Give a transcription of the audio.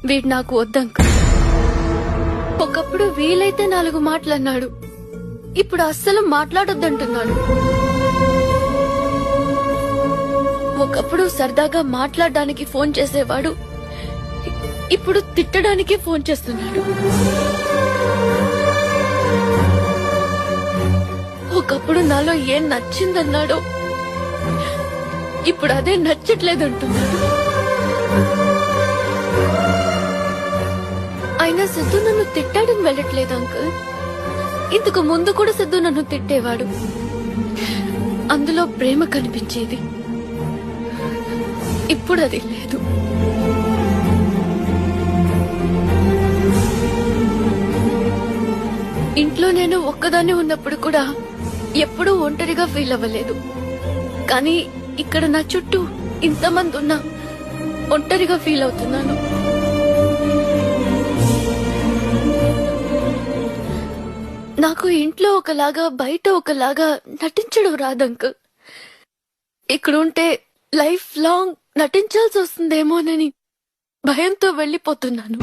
వీడు నాకు వద్దంక. ఒకప్పుడు వీలైతే 4 మాటలన్నాడు, ఇప్పుడు అస్సలు మాట్లాడొద్దంటున్నాడు. ఒకప్పుడు సరదాగా మాట్లాడడానికి ఫోన్ చేసేవాడు, ఇప్పుడు తిట్టడానికి ఫోన్ చేస్తున్నాడు. ఒకప్పుడు నాలో ఏం నచ్చిందన్నాడో ఇప్పుడు అదే నచ్చట్లేదంటున్నాడు. అయినా సిద్ధు నన్ను తిట్టాడని వెళ్ళట్లేదు అంకుల్. ఇంతకు ముందు కూడా సిద్ధు నన్ను తిట్టేవాడు, అందులో ప్రేమ కనిపించేది. ఇప్పుడు అది లేదు. ఇంట్లో నేను ఒక్కదాన్ని ఉన్నప్పుడు కూడా ఎప్పుడూ ఒంటరిగా ఫీల్ అవ్వలేదు. కానీ ఇక్కడ నా చుట్టూ ఇంతమంది ఉన్నా ఒంటరిగా ఫీల్ అవుతున్నాను. నాకు ఇంట్లో ఒకలాగా బయట ఒకలాగా నటించడం రాదంకు. ఇక్కడుంటే లైఫ్ లాంగ్ నటించాల్సి వస్తుందేమోనని భయంతో వెళ్లిపోతున్నాను.